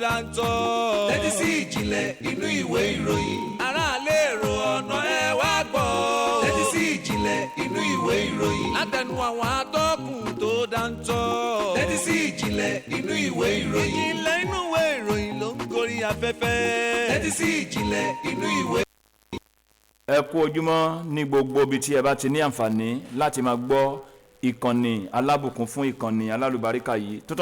Láńtọ́. Tẹ́tí sí ìjìnlẹ̀ inú ìwé ìròyìn. Aráàlú èrò ọ̀nà ẹ wá gbọ́. Tẹ́tí sí ìjìnlẹ̀ inú ìwé ìròyìn. Látẹnu àwọn atọ́kùn tó dáńtọ́. Tẹ́tí sí ìjìnlẹ̀ inú ìwé ìròyìn. Ìjìnlẹ̀ inú ìwé ìròyìn ló ń gorí afẹ́fẹ́. Tẹ́tí sí ìjìnlẹ̀ inú ìwé. Ẹ kú ojúmọ́ ní gbogbo ibi tí ẹ bá ti ní àǹfààní láti máa gbọ́ ìkànnì alábùkún fún ìkànnì alálùbáríkà yìí tó ń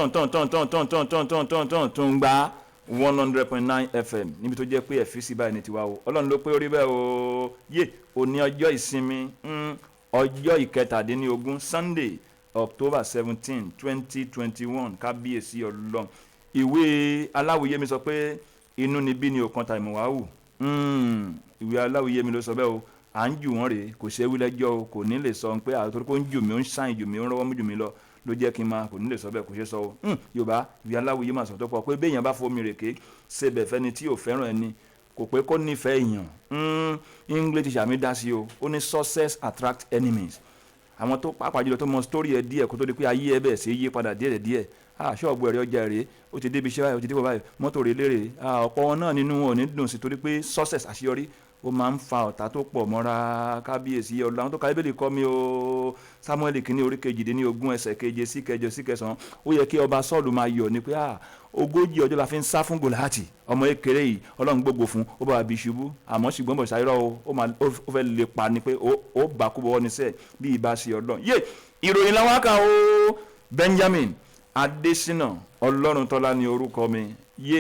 gba 100.9 FM níbi tó jẹ́ pé ẹ̀fíìsì báyìí ní tiwa o Ọlọ́run ló pé orí bẹ́ẹ̀ o yé òní ọjọ́ ìsinmi ọjọ́ ìkẹtàdínlógún Sunday October 17 2021 kábíyèsí Ọlọ́run ìwé aláwìyé mi sọ pé inú ni bí ni òkan tàìmù wá wù ìwé aláwìyé mi ló sọ bẹ́ẹ̀ o à ń jù wọ́n rèé kò ṣe wílẹ́jọ́ o kò ní lè sọ pé àtòrí kó ń jù mí ó ń ṣàìn jù mí ó ń rọ́wọ́ mú jù mí lọ ló jẹ́ kí n máa kò ní lè sọ bẹ́ẹ̀ kò ṣe sọ o Yorùbá ìwé aláwìyé máa sọ tó pọ̀ pé béèyàn bá fomi rèké ṣebẹ̀ fẹ́ni tí ò fẹ́ràn ẹni kò pé kó nífẹ̀ẹ́ èèyàn English sàmì dá sí o ó ní success attract enemies àwọn tó pàápàá jùlọ tó mọ story ẹ díẹ̀ kó tó di pé ayé ẹ bẹ̀ sí yí padà díẹ̀ ṣọ́ọ̀bù ẹ̀rẹ́ ọjà rèé ó ti débi iṣẹ́ báyìí ó ti dé báyìí mọ́tò rèé lérè ọ̀pọ̀ wọn náà nínú wọn ò ní dùn sí torí pé success àṣeyọrí ó máa ń fa ọ̀tá tó pọ̀ mọ́ra kábíyèsí Ọlọ́run àwọn tó ka Bíbélì kọ́ mi o Sámúẹ́lì kìíní orí 18 ẹsẹ̀ 7 sí 8 sí 9 ó yẹ kí ọba Sọ́ọ̀lù máa yọ̀ ni pé 40 ọjọ́ la fi ń sá fún Gòláàtì ọmọ èkéré yìí Ọlọ́run gbogbo fún ó bá bí ṣubú àmọ́ ṣùgbọ́n bọ̀ ṣàyẹ̀rọ̀ ó fẹ́ lè pa ni pé ó bá kú bọ́wọ́ níṣẹ́ bí ìbá ṣe Ọlọ́run yé ìròyìn làwọn àkà o Benjamin Adésínà Ọlọ́runtọ́lá ni orúkọ mi yé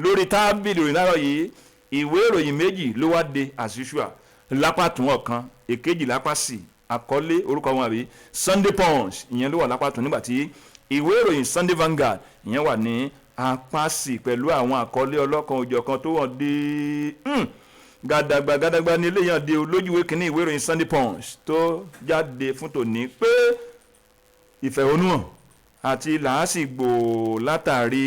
lórí tábìlì ìròyìn láàárọ̀ yìí ìwé ìròyìn méjì ló wá de àṣìṣùà lápá tún ọ̀kan èkejì lápá sí àkọlé orúkọ wọn àbí Sunday Punch ìyẹn ló wà lápá tún nígbà tí ìwé ìròyìn Sunday Vanguard ìyẹn wà ní apá sí pẹ̀lú àwọn àkọlé ọlọ́kan òjọ̀kan tó wọ́n dé gàdàgbà ní eléyàn dé lójúwé kínní ìwé ìròyìn Sunday Punch tó jáde fún tòní pé ìfẹ̀hónúhàn àti làásìgbò látàrí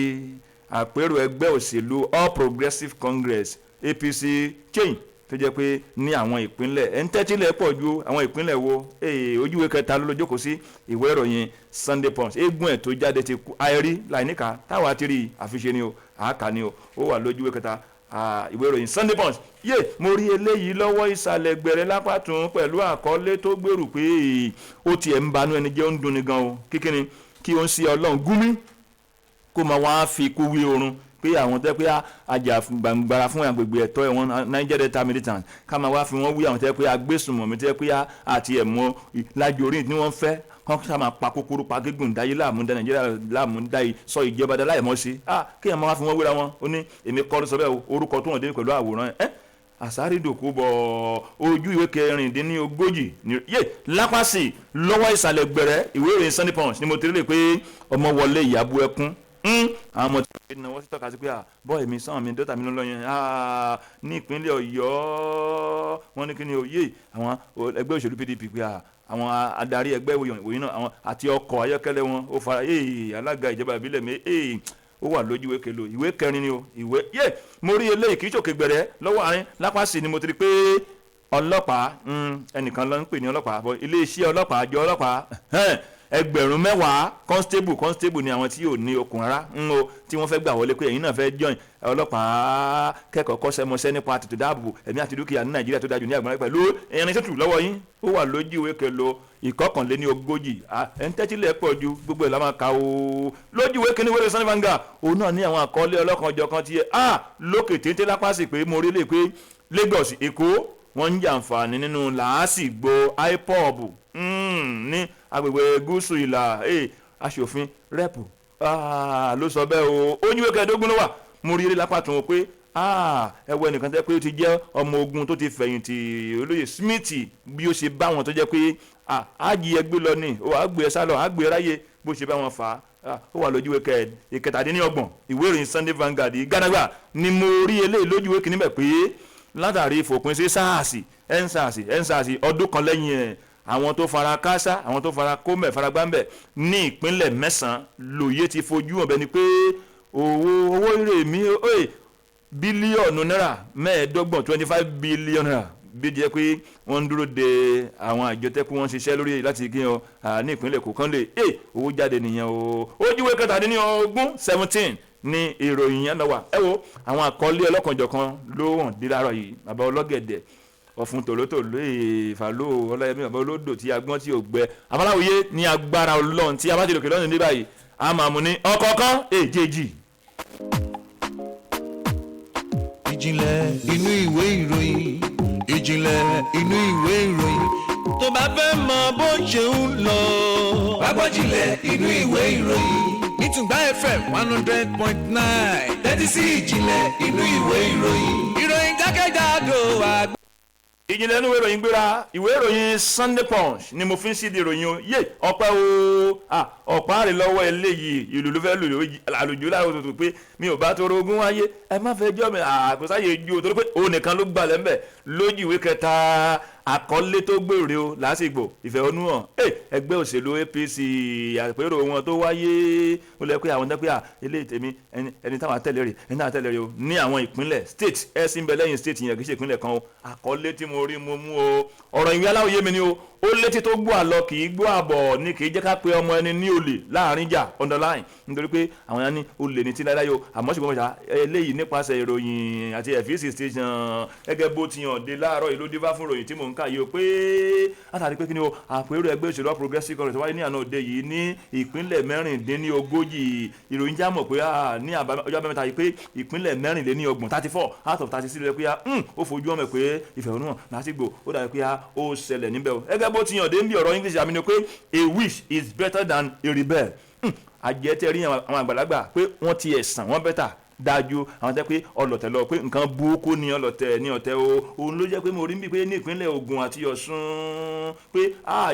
àpérò ẹgbẹ́ òṣèlú All Progressives Congress APC change tó jẹ́ pé ní àwọn ìpínlẹ̀ ẹ̀ńtẹ́tílẹ̀ pọ̀ ju àwọn ìpínlẹ̀ wo ojúwe kẹta ló lójókòó sí ìwé ìròyìn Sunday Punch eégún ẹ̀ tó jáde ti kú àìrí láìníkà táwa ti rí àfiṣe ni o àáka ni o ó wà lójúwe kẹta ìwé ìròyìn Sunday Punch mo rí eléyìí lọ́wọ́ ìsàlẹ̀ gbẹ̀rẹ̀ lápàtún pẹ̀lú àkọlé tó gbèrú pé ó tiẹ̀ ń banú ẹni jẹ́ ó ń dunni gan o kíkíni kí ó ń ṣe Ọlọ́run gúnmí kó máa wá fi kú wí oorun pé àwọn tẹ́ pé àjàgbara fún agbègbè ẹ̀tọ́ ẹ̀wọ̀n Niger Delta militant ká máa wá fi wọ́n wí àwọn tẹ́ pé agbésùnmọ̀mí tẹ́ pé àti ẹ̀mọ́ lájorí tí wọ́n fẹ́ kán sá máa pa kúkúrú pa gígùn dáyé láàmúdá Nàìjíríà láàmúdá yìí sọ ìjọba dá láìmọ́ sí kéèyàn máa wá fi wọ́n wéra wọn ó ní èmi kọ́ ló sọ bẹ́ẹ̀ orúkọ tó wọ́n dé pẹ̀lú àwòrán ẹ̀ àsárídòkú bọ̀ ojú ìwé 46 lápásì lọ́wọ́ ìsàlẹ̀ gbẹ̀rẹ̀ ìwé ìròyìn Sunday Punch ni mo ti rí lè pé ọmọ wọlé ìyàbú ẹkún àwọn ọmọ tí wọ́n náwó sí tọ́ka sí pé bọ́ èmi sàn mi dọ́tà mi ló lọ yẹn ní ìpínlẹ̀ Ọ̀yọ́ wọ́n ní kí ni òye àwọn ẹgbẹ́ òṣèlú PDP pé àwọn adarí ẹgbẹ́ ìwòyìn náà àwọn àti ọkọ̀ ayọ́kẹ́lẹ́ wọn ó fara alága ìjọba ìbílẹ̀ mi ó wà lójú ìwé kelo ìwé 4 ni o ìwé mo rí eléyìí kì í ṣòkè gbẹ̀rẹ̀ lọ́wọ́ àárín lápásì ni mo ti rí pé ọlọ́pàá ẹnìkan ló ń pè ní ọlọ́pàá iléeṣẹ́ ọlọ́pàá àjọ ọlọ́pàá ẹgbẹ̀rún 10 constable ni àwọn tí yóò ní okùn rárá tí wọ́n fẹ́ gbà wọlé pé ẹ̀yin náà fẹ́ join ọlọ́pàá kẹ́kọ̀ọ́ kọ́ṣẹ́mọṣẹ́ nípa tètè dáàbò ẹ̀mí àti dúkìá ní Nàìjíríà tó dájú ní àgbọ̀nrán pẹ̀lú irin ṣètù lọ́wọ́ yín ó wà lójú ìwé kelo 41 ẹ̀ńtẹ́tílẹ̀ pọ̀ ju gbogbo ẹ̀ la máa ka o lójú ìwé kíní wẹ́rẹ́ Sunday Vanguard òun náà ní àwọn àkọọ́lẹ̀ ọlọ́kan ọjọ́kan tí lókè téńté lápásì pé mo rí lè pé Lagos Èkó wọ́n ń jàǹfààní nínú làásìgbò IPOB ní agbègbè gúúsù ìlà aṣòfin rẹ́pù ló sọ bẹ́ẹ̀ o oníwèé 15 ló wà mo rí eré lápá tó wọn pé ẹwọ ẹnìkan tẹ́ pé ó ti jẹ́ ọmọ ogun tó ti fẹ̀yìntì olóyè Smith bí ó ṣe bá wọn tó jẹ́ pé àjì ẹgbẹ́ lọ ní ó àgbè ẹ sálọ àgbè ẹ ráyè bó ṣe bá wọn fà á ó wà lójúwèé 17 ìwé ìròyìn Sunday Vanguard gánàgbà ni mo rí eléyìí lójúwèé kìíní bẹ̀ pé látàrí ìfòpin sí SARS ọdún kan lẹ́yìn ẹ̀ àwọn tó fara káásá àwọn tó fara kómẹ̀ fara gbáǹbẹ̀ ní ìpínlẹ̀ 9 lóye ti fojú hàn bẹ́ẹ̀ ni pé owó èrè mi bílíọ̀nù náírà 25 bílíọ̀nù náírà bí jẹ́ pé wọ́n ń dúró de àwọn àjọ tẹ́kù wọn ṣiṣẹ́ lórí láti kí wọn ní ìpínlẹ̀ Èkó kan lè owó jáde nìyẹn o ojúwe 17 ní ìròyìn yẹn lọ́wọ́ ẹ wo àwọn àkọlé ọlọ́kanjọ̀kan ló hàn dé láàárọ̀ yìí bàbá ọlọ́gẹ̀dẹ̀ ọ̀fun tòlótòló ìfàló ọlọ́yẹmí bàbá olódò tí agbọ́n tí ò gbẹ afọláwòye ní agbára ọlọ́run tí abájọ́lòkè lọ́nà ní báyìí a máa mú ní ọ̀kọ̀ọ̀kan èjèèjì. ìjìnlẹ̀ inú ìwé ìròyìn ìjìnlẹ̀ inú ìwé ìròyìn tó bá fẹ́ mọ bó ṣe ń lọ. pápájìnlẹ̀ inú ìwé ìròyìn ìtùngbà FM 100.9 tẹ́tí sí ìjìnlẹ̀ inú ìwé ìròyìn. ìròyìn jákèjádò àgbẹ̀. ìjìnlẹ̀ inú ìwé ìròyìn gbéra ìwé ìròyìn Sunday Punch ni mo fi ń sídìí ìròyìn o yé ọpẹ́ o ọ̀pá rẹ̀ lọ́wọ́ eléyìí ìlú ló fẹ́ lù àlùjù láàrú tuntun pé mi ò bá tọrọ ogún wáyé ẹ má fẹ́ jọ́ mi àkọsáyé ju o torí pé òun nìkan ló gbalẹ̀ ńbẹ̀ lójú ìwé kẹta àkọlé tó gbèrè o lásìgbò ìfẹ̀hónúhàn ẹgbẹ́ òṣèlú APC àpérò wọn tó wáyé ó lẹ pé àwọn dẹ́pẹ́ ilé tèmi ẹni táwọn àtẹ̀lé rè ẹni táwọn àtẹ̀lé rè o ní àwọn ìpínlẹ̀ state ẹ̀sìn bẹ lẹ́yìn state yẹn kì í ṣe ìpínlẹ̀ kan o àkọlé tí mo rí mo mú o ọ̀rọ̀ ìwé aláwòye mi ni o ó létí tó gbọ́ àlọ kì í gbọ́ àbọ̀ ní kì í jẹ́ ká pe ọmọ ẹni ní olè láàrin jà underline nítorí pé àwọn yẹn ní olè ní tí láyé o àmọ́ ṣùgbọ́n mọ̀ṣá eléyìí nípasẹ̀ ìròyìn àti FEC station gẹ́gẹ́ bó ti hàn dé láàárọ̀ yìí ló dé bá fún ìròyìn tí mò ń kà yìí o pé látàrí pé kí ni o àpérò ẹgbẹ́ òṣèlú Progressive Congress wáyé ní àná òde yìí ní ìpínlẹ̀ mẹ́rìndínlógójì ìròyìn já mọ̀ pé ní ọjọ́ abẹ́mẹ́ta yìí pé ìpínlẹ̀ mẹ́rìnléníọgbọ̀n 34 out of 36 ló yẹ pé ó fojú ọmọ pé ìfẹ̀hónúhàn lásìgbò ó dàbí pé ó ṣẹlẹ̀ níbẹ̀ o gẹ́gẹ́ bó ti hàn dé ń bí ọ̀rọ̀ English àmì ni pé a wish is better than a rebel àjẹtẹ̀rí àwọn àgbàlagbà pé wọ́n ti ẹ̀sán wọ́n bẹ́tà dájú àwọn tẹ́ pé ọlọ̀tẹ̀ lọ pé nǹkan burúkú ní ọlọ̀tẹ̀ ní ọ̀tẹ̀ o òun ló jẹ́ pé mo rí bí pé ní ìpínlẹ̀ Ògùn àti Ọ̀ṣun pé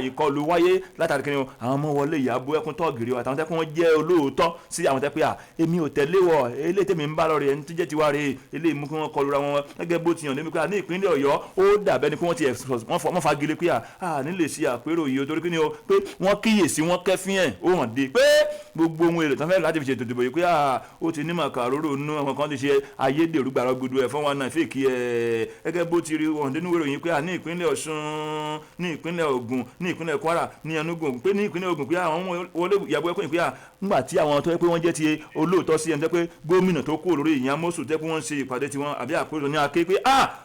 ìkọlù wáyé látàrí kí ni àwọn ọmọ wọlé ìyàbọ̀ ẹkún tọ́gìrì àtàwọn tẹ́ pé wọ́n jẹ́ olóòótọ́ sí àwọn tẹ́ pé èmi ò tẹ̀lé wọ eléyìí tèmi ń bá lọ rẹ̀ ẹni tó jẹ́ tiwa rẹ̀ eléyìí mú kí wọ́n kọlu ra wọn gẹ́gẹ́ bó ti hàn ní pé ní ìpínlẹ̀ Ọ̀yọ́ ó dàbẹ́ ni pé wọ́n ti wọ́n fagilé pé nílè sí àpérò yìí torí kí ni o pé wọ́n kíyèsí wọ́n kẹ́fín ẹ̀ ó hàn dé pé gbogbo ohun èlò tó fẹ́ láti fi ṣètò ìdìbò yìí pé ó ti ní màkàróró nú àwọn kan ti ṣe ayédèrú gbàrọ̀ gbùdù ẹ̀ fún wọn náà fèkì ẹ̀ gẹ́gẹ́ bó ti rí wọn nínú ìròyìn pé ní ìpínlẹ̀ Ọ̀ṣun ní ìpínlẹ̀ Ògùn ní ìpínlẹ̀ Kwara ní Enugu pé ní ìpínlẹ̀ Ògùn pé àwọn wọlé ìyàbọ̀ ẹ̀kọ́ ìpínyà ńgbà tí àwọn tó yẹ pé wọ́n jẹ́ ti olóòótọ́ sí ẹni tẹ́ pé gómìnà tó kú lórí ìyàn mọ́sù tẹ́ pé wọ́n ṣe ìpàdé tiwọn àbí àpérò ní aké pé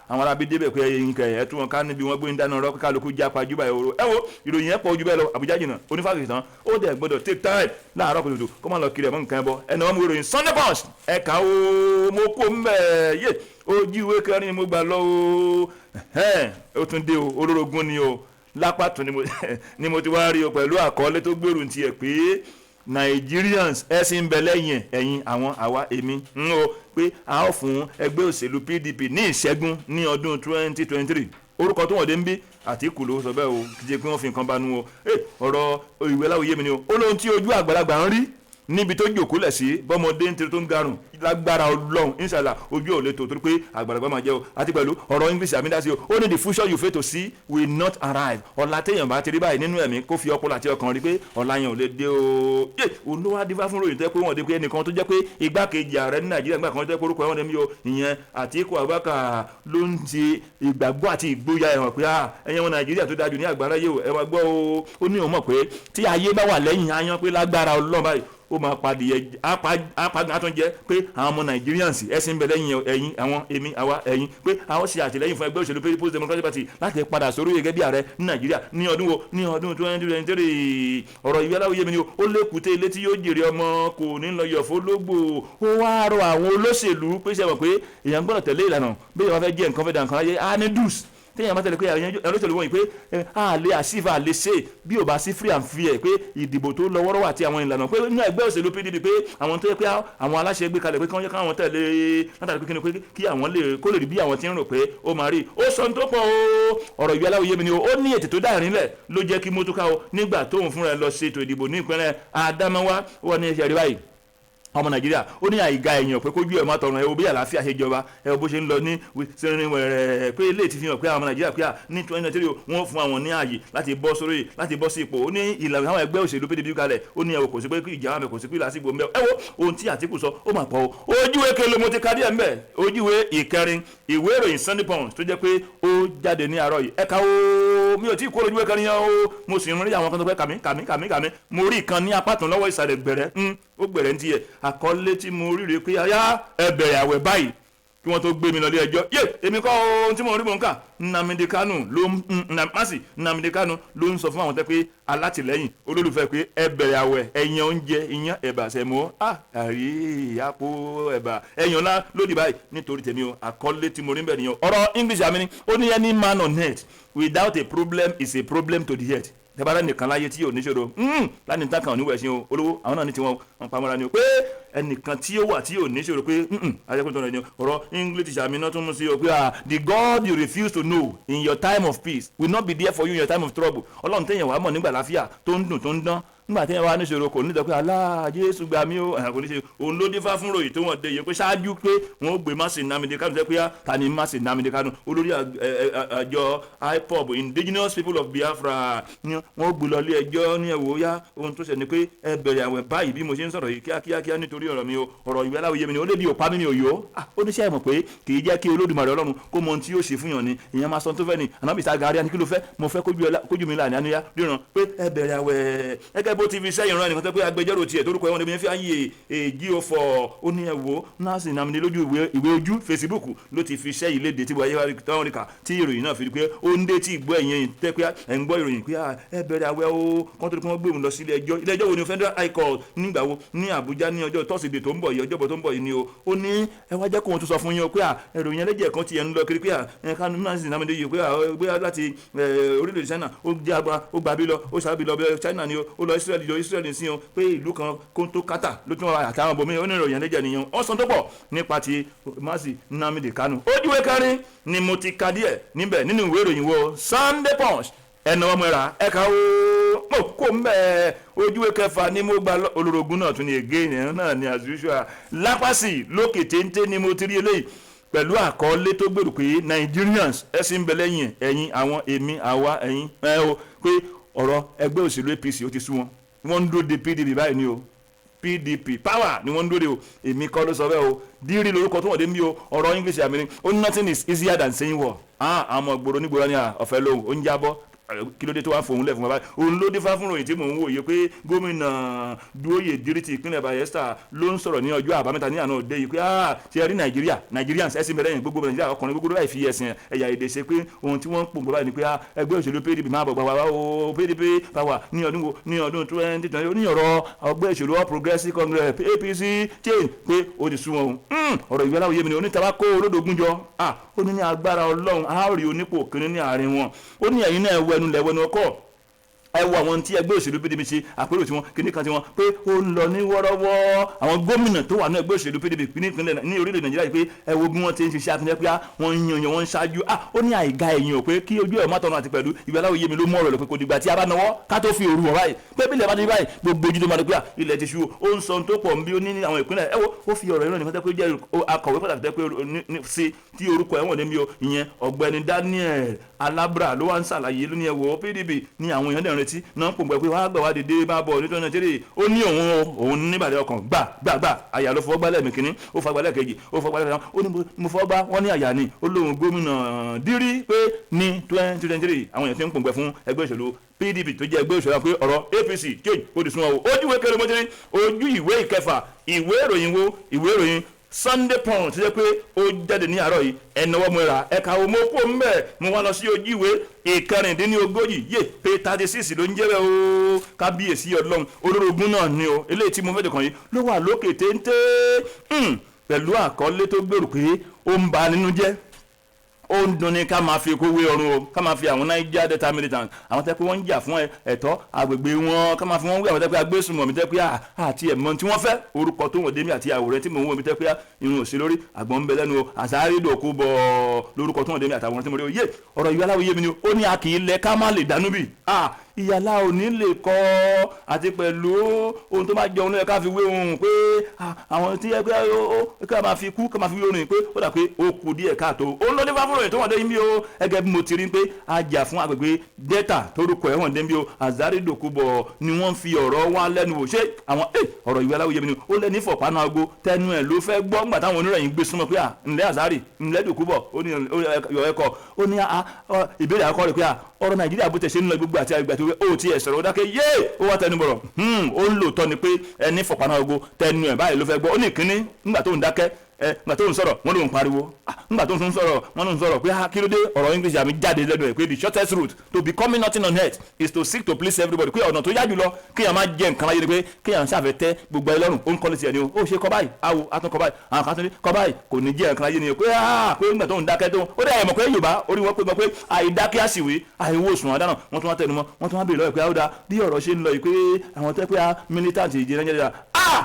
àwọn arábí débẹ̀ pé nǹkan ẹ̀ tún wọn ká níbi wọn gbé ń dáná ọ̀rọ̀ kálukú jápa júbà ẹ̀rọ ẹ wo ìròyìn ẹ̀ pọ̀ ojú bẹ́ẹ̀ lọ Àbújá jìnnà onífàgìtì tán ó dẹ̀ gbọ́dọ̀ take time láàárọ̀ kùtùkùtù kó má lọ kiri ẹ̀mọ́ nǹkan ẹ̀ bọ́ ẹnì wọn mú ìròyìn Sunday Punch ẹ̀ka o mo kó mbẹ́ yé ojú ìwé kẹrin mo gbà lọ o ó tún dé o olórogún ni o lápá tún ni mo ti wá rí o pẹ̀lú àkọọ́lẹ̀ tó gbèrú tiẹ̀ pé Nigerians ẹ̀sìn bẹ lẹ́yìn ẹ̀yìn àwọn àwa èmi ń o pé a ó fún ẹgbẹ́ òṣèlú PDP ní ìṣẹ́gun ní ọdún 2023 orúkọ tó wọ́n dé ń bí Àtíkù ló sọ bẹ́ẹ̀ o kì í ṣe pé wọ́n fi nǹkan bá nu o ọ̀rọ̀ ìwé láwùyé mi ni o ó lóhun tí ojú àgbàlagbà ń rí níbi tó jòkólẹ̀ sí bọ́mọdé ń tiri tó ń garùn lágbára Ọlọ́run inshallah ojú ò lè tó torí pé àgbàlagbà máa jẹ́ o àti pẹ̀lú ọ̀rọ̀ English àmìdásí o ó ní the future you fail to see will not arrive ọ̀la téèyàn bá ti rí báyìí nínú ẹ̀mí kó fi ọpọlọ àti ọkàn rí pé ọ̀la yẹn ò lè dé o òun ló wá dífá fún ròyìn tó yẹ pé wọ́n dé pé ẹnìkan tó jẹ́ pé igbákejì ààrẹ ní Nàìjíríà nígbà kan tó yẹ pé orúkọ ẹ̀wọ̀n dẹ́mi o ìyẹn Àtíkù Abubakar ló ń ti ìgbàgbọ́ àti ìgboyà ẹ̀hàn pé ẹ̀yẹn wọn Nàìjíríà tó dájú ní àgbáráyé o ẹ máa gbọ́ o ó ní òun mọ̀ pé tí ayé bá wà lẹ́yìn ayan pé lágbára Ọlọ́run báyìí ó máa padìyẹ àtúnjẹ pé àwọn ọmọ Nigerians ẹ̀sìn ń bẹ lẹ́yìn ẹ̀yìn àwọn èmi àwa ẹ̀yìn pé àwọn ṣe àtìlẹ́yìn fún ẹgbẹ́ òṣèlú People's Democratic Party láti padà sórí gẹ́gẹ́ bí ààrẹ ní Nàìjíríà ní ọdún wo ní ọdún 2023 ọ̀rọ̀ ìwé aláwòye mi ni ó lékùté ilé tí yóò jèrè ọmọ kò ní lọ yọ̀ fólógbò ó wá rọ àwọn olóṣèlú pé ṣe mọ̀ pé èèyàn gbọ́dọ̀ tẹ̀lé ìlànà bí èèyàn bá fẹ́ jẹ́ nǹkan fẹ́ dà nǹkan ayé á ní dùs téèyàn bá tẹ̀lé pé ẹlòṣèlú wọ̀nyí pé àlè àṣìfà àlè ṣe bí ò bá sí free and fair pé ìdìbò tó lọ wọ́rọ́wọ́ àti àwọn ìlànà pé nínú ẹgbẹ́ òṣèlú PDP pé àwọn tó yẹ pé àwọn aláṣẹ gbé kalẹ̀ pé káwọn tẹ̀lé látàrí pé kí àwọn lè kó lè rí bí àwọn ti ń rò pé ó máa rí ó sọ tó pọ̀ o ọ̀rọ̀ ìwé aláwòye mi ni ó ní ètò tó dáàrin lẹ̀ ló jẹ́ kí mótúká o nígbà tóun fúnra ẹ̀ lọ ṣètò ìdìbò ní ìpínlẹ̀ Adamawa wọ́n ní ẹ̀ṣẹ̀ rí báyìí ọmọ Nàìjíríà ó ní àìga èèyàn pé kójú ẹ̀ máa tọrùn ẹ̀ wo bí àlàáfíà ṣe jọba ẹ̀ bó ṣe ń lọ ní sẹ́rin wẹ̀rẹ̀ pé ilé ti fi hàn pé àwọn ọmọ Nàìjíríà pé ní 2023 wọ́n fún àwọn ní ààyè láti bọ́ sí ipò ó ní ìlànà àwọn ẹgbẹ́ òṣèlú PDP kalẹ̀ ó ní ẹ̀wọ̀ kò sí pé kí ìjà àmì kò sí pé lásìkò ń bẹ ẹ wo ohun tí Àtíkù sọ ó mà pọ̀ o ojúwe kele mo ti ka díẹ̀ ń bẹ ojúwe ìkẹrin ìwé ìròyìn Sunday Punch tó jẹ́ pé ó jáde ní àárọ̀ yìí ẹ̀ka o mi ò tí ì kó ojúwe kẹrin yẹn o mo sì ń rí àwọn kan tó pẹ́ kàmí mo rí ìkan ní apá tán lọ́wọ́ ìsàlẹ̀ gbẹ̀rẹ́ ó gbẹ̀rẹ̀ ń tiẹ̀ àkọlé tí mo rí rèé pé ayá ẹ bẹ̀rẹ̀ àwẹ̀ báyìí kí wọ́n tó gbé mi lọ ilé ẹjọ́ èmi kọ́ ohun tí mo rí mò ń kà Nnamdi Kanu ló ń sọ fún àwọn tẹ́ pé alátìlẹ́yìn olólùfẹ́ pé ẹ bẹ̀rẹ̀ àwẹ̀ ẹ̀yàn oúnjẹ iyán ẹ̀bà sẹ̀mó àrí àpò ẹ̀bà ẹ̀yàn ńlá lódì báyìí nítorí tèmi o àkọlé tí mo rí bẹ́ẹ̀ nìyẹn ọ̀rọ̀ English àmì ni ó ní any man on earth without a problem is a problem to the earth tẹ́bàrà nìkan láyé tí yóò níṣòro láti ní tákàn oníwẹ̀ ṣe olówó àwọn náà ní tiwọn wọn pamọ́ra ni o pé ẹnìkan tí ó wà tí yóò níṣòro pé ajẹ́kùn tó rẹ̀ ni ọ̀rọ̀ English àmì náà tún mú sí o pé the God you refuse to know in your time of peace will not be there for you in your time of trouble ọlọ́run tẹ̀yìn wàá mọ̀ nígbà láfíà tó ń dùn tó ń dán nígbà tí wàá níṣòro kò ní sọ pé Allah Jésù gbà mí o kò ní ṣe òun ló dífá fún ròyìn tó wọ́n dé yẹ pé ṣáájú pé wọ́n ó gbé Mercy Nnamdi Kanu pé ta ni Mercy Nnamdi Kanu olórí àjọ IPOB Indigenous People of Biafra wọ́n ó gbé lọ ilé ẹjọ́ ní ẹ̀wò yá ohun tó ṣe ni pé ẹ bẹ̀rẹ̀ àwẹ̀ báyìí bí mo ṣe ń sọ̀rọ̀ yìí kíákíá nítorí ọ̀rọ̀ mi o ọ̀rọ̀ ìwé aláwọ̀ yé mi ni ó lé bí òpá mi ni òyò ó ní sẹ́yìn mọ̀ pé kì í jẹ́ kí Olódùmarè Ọlọ́run kó mọ ohun tí yóò ṣe fún yàn ni ìyẹn máa sọ tó fẹ́ ni Ànábì Sàgáríà ní kí ló fẹ́ mo fẹ́ kójú mi láàrin àníyá ríran pé ẹ bẹ̀rẹ̀ àwẹ̀ gẹ́gẹ́ bó ti fi sẹ́yìn rán ẹnìkan tó pé agbẹjọ́rò tiẹ̀ torúkọ ẹ̀wọ̀n níbi fi àyè èjì òfò ó ní ẹ̀wò Mercy Nnamdi lójú ìwé ojú Facebook ló ti fi sẹ́yìn léde tí wọ́n yẹ tọ́wọ́n ríkà tí ìròyìn náà fi pé ó ń dé tí ìgbọ́ ẹ̀yìn tẹ́ pé ẹ̀ ń gbọ́ ìròyìn pé ẹ bẹ̀rẹ̀ àwẹ̀ o kọ́ńtò tí wọ́n gbé òun lọ sí ilé ẹjọ́ wo ni Federal High Court nígbà wo ní Àbújá ní ọjọ́ tọ́sídẹ̀ẹ́ tó ń bọ̀ yìí ọjọ́bọ̀ tó ń bọ̀ yìí ni ó ní ẹ wá jẹ́ kó wọn tún sọ fún yín o pé ìròyìn ẹlẹ́jẹ̀ kan ti ẹ̀ ń lọ kiri pé Mercy Nnamdi yìí pé láti orílẹ̀-èdè China ó gbà bí lọ ó ṣàbí lọ bí China ni ó lọ Israel sí o pé ìlú kan kóńtó kátà ló tún wà àtàwọn bòmí oníròyìn ẹlẹ́jẹ̀ nìyẹn ó sọ tó pọ̀ nípa ti Mercy Nnamdi Kanu ojúwe kárí ni mo ti ka díẹ̀ níbẹ̀ nínú ìwé ìròyìn wo Sunday Punch ẹnà ọmọ ẹ̀rà ẹ̀ka ó kó mbẹ́ ojúwe kẹfà ni mo gba olórogún náà tún ní ègé ìyẹn náà ní as usual lápásì lókè téńté ni mo ti rí eléyìí pẹ̀lú àkọọ́lé tó gbèrò pé Nigerians ẹ̀sìn bẹ lẹ́yìn ẹ̀yin àwọn èmi àwa ẹ̀yin o pé ọ̀rọ̀ ẹgbẹ́ òṣèlú APC ó ti sú wọn wọ́n ń dúró de PDP báyìí ni o PDP power ni wọ́n ń dúró de o èmi kọ́ ló sọ bẹ́ẹ̀ o dírí lórúkọ tó wọ́n dé mi o ọ̀rọ̀ English àmì ni ó nothing is easier than saying war àmọ́ gbòòrò nígbòòrò ni ọ̀fẹ́ lóhùn ó ń jábọ́ kí ló dé tó wá fòun lẹ̀ fún wa báyìí òun ló dé fá fún ròyìn tí mò ń wòye pé gómìnà Dúóyè Díríti ìpínlẹ̀ Bayelsa ló ń sọ̀rọ̀ ní ọjọ́ àbámẹ́ta ní àná òde yìí pé ṣe rí Nigerians ẹ̀sìn bẹ̀rẹ̀ yẹn gbogbo Nàìjíríà ọkùnrin gbogbo láì fi ẹ̀sìn ẹ̀yà èdè ṣe pé ohun tí wọ́n ń pòǹgbò báyìí ni pé ẹgbẹ́ òṣèlú PDP máa bọ̀ gbà wá o PDP power ní ọdún 2020 ní ọ̀rọ̀ ọgbẹ́ òṣèlú All Progressives Congress APC change pé ó ti sú wọn ọ̀rọ̀ ìwé aláwọ̀ yé mi ni onítàbá kó olódògún jọ ó ní agbára Ọlọ́run a ó rí onípò kínní ní àárín wọn ó ní ẹ̀yin náà ẹnu lẹ́wọ́nu ọkọ̀ ẹ wo àwọn tí ẹgbẹ́ òṣèlú PDP ṣe àpérò tiwọn kíní kan tiwọn pé ó ń lọ ní wọ́rọ́wọ́ àwọn gómìnà tó wà ní ẹgbẹ́ òṣèlú PDP ní orílẹ̀ Nàìjíríà pé ẹ wo bí wọ́n ti ń ṣiṣẹ́ akínyẹ́ pé wọ́n ń yan wọ́n ń ṣáájú ó ní àìga ẹ̀yìn ò pé kí ojú ẹ̀ má tọ̀nà àti pẹ̀lú ìwé aláwọ̀ yé mi ló mú ọ̀rọ̀ lọ pé kò dìgbà tí a bá nawọ́ ká tó fi òru wọ̀ báyìí pé bí ilẹ̀ bá ti báyìí gbogbo ojú tó máa di pé ilẹ̀ ti ṣú ó ń sọ tó pọ̀ bí ó ní àwọn ìpínlẹ̀ ẹ wo ó fi ọ̀rọ̀ ìrìn nìkan tẹ́ pé jẹ́ akọ̀wé pàtàkì tẹ́ pé ṣe tí orúkọ ẹ̀wọ̀n ní mi o ìyẹn ọ̀gbẹ́ni Daniel Alabra ló wá ń ṣàlàyé lónìí ẹ̀wọ̀ PDP ní àwọn èèyàn dẹ̀ retí náà pòǹgbẹ́ pé wàá gbà wá dédé máa bọ̀ ní 2023 ó ní òun níbàdí ọkàn gbà àyà ló fọwọ́ gbálẹ̀ mi kínní ó fọwọ́ gbálẹ̀ kejì ó fọwọ́ gbálẹ̀ ó ní mo fọwọ́ gbá wọ́n ní àyà ni ó lóun gómìnà Dírí pé ní 2023 àwọn èèyàn ti ń pòǹgbẹ́ fún ẹgbẹ́ òṣèlú PDP tó jẹ́ ẹgbẹ́ òṣèlú pé ọ̀rọ̀ APC change ó di sunwọ̀n o ojúwe kẹrin mọ́tẹ́rì ojú ìwé ìkẹfà ìwé ìròyìn Sunday Punch ti jẹ́ pé ó jáde ní àárọ̀ yìí ẹ̀nàwọ́ mo ra ẹ̀ka omo kó ń bẹ̀ mo wá lọ sí ojú ìwé ìkẹrìndínlógójì pé 36 ló ń jẹ́ bẹ́ẹ̀ o kábíyèsí Ọlọ́run olórogún náà ni o eléyìí tí mo fẹ́ dẹ̀kàn yìí ló wà lókè téńté pẹ̀lú àkọlé tó gbèrò pé ó ń ba nínú jẹ́ ó ń dunni ká máa fi kówé ọrùn o ká máa fi àwọn Niger Delta militant àwọn tẹ́ pé wọ́n ń jà fún ẹ̀tọ́ agbègbè wọn ká máa fi wọ́n wé àwọn tẹ́ pé agbésùnmọ̀ mi tẹ́ pé àti ẹ̀mọ́ tí wọ́n fẹ́ orúkọ tó wọ́n dé mi àti àwòrán tí mò ń wò mi tẹ́ pé irun òsì lórí àgbọ̀n ń bẹ lẹ́nu o àsáárì dòkú bọ̀ lórúkọ tó wọ́n dé mi àtàwọn tí mo rí o yé ọ̀rọ̀ ìwé aláwọ̀ yé mi ni ó ní a kì í lẹ ká má lè dànù bì ìyàlá ò ní lè kọ́ àti pẹ̀lú ohun tó máa jẹun lóye ká fi wé ohun pé àwọn tí ẹgbẹ́ ó ká máa fi kú ká máa fi wé ohun pé ó dà pé ó kù díẹ̀ káàtó ó ń lọ ní fáfúròyìn tó wọ́n dé yín bí o ẹgẹ́ bí mo ti rí pé ajá fún agbègbè Delta torúkọ ẹ̀wọ̀n dé bí o Azari Dokubo ni wọ́n fi ọ̀rọ̀ wá lẹ́nu wò ṣé àwọn ọ̀rọ̀ ìwé aláwọ̀ yé mi ni ó lẹ́ ní fọ̀pánà ago tẹnu ẹ̀ ló fẹ́ gbọ́ ńgbà táwọn oníròyìn gbé súnmọ́ pé ǹlẹ́ Azari ǹlẹ́ Dokubo ó ní ẹ̀kọ́ ó ní ìbéèrè akọ́ rẹ̀ pé ọ̀rọ̀ Nàìjíríà bó tẹ̀ ṣe ń lọ gbogbo àti àgbà tó ó ti ẹ̀ sọ̀rọ̀ ó dákẹ́ yé ó wá tẹnu bọ̀rọ̀ ó ń lò tọ́ ni pé ẹni fọ̀páná ogo tẹnu ẹ̀ báyìí ló fẹ́ gbọ́ ó ní ìkíní nígbà tó ń dákẹ́ nígbà tó ń sọ̀rọ̀ wọ́n ló ń pariwo nígbà tó ń sọ̀rọ̀ wọ́n ló ń sọ̀rọ̀ pé kí ló dé ọ̀rọ̀ English àmì jáde lẹ́nu ẹ̀ pé the shortest route to becoming nothing on earth is to seek to please everybody pé ọ̀nà tó yá jùlọ kéèyàn máa jẹ nǹkan láyé ni pé kéèyàn ṣàfẹ́ tẹ́ gbogbo ẹ lọ́rùn ó ń kọ́lé tiẹ̀ ni ó ṣe kọ́ báyìí awo atún kọ́ báyìí àwọn kan tún ní kọ́ báyìí kò ní jẹ́ nǹkan láyé ni pé pé nígbà tó ń dákẹ́ tó ó dẹ̀ mọ̀ pé Yorùbá orí wọn pé àìdákẹ́ àsìwé àìwò sùn àdánà wọ́n tún wá tẹnu mọ́ wọ́n tún wá béèrè lọ́wọ́ pé àwòdà bí ọ̀rọ̀ ṣe ń lọ yìí pé àwọn tẹ́ pé militant ìjẹ́ Nàìjíríà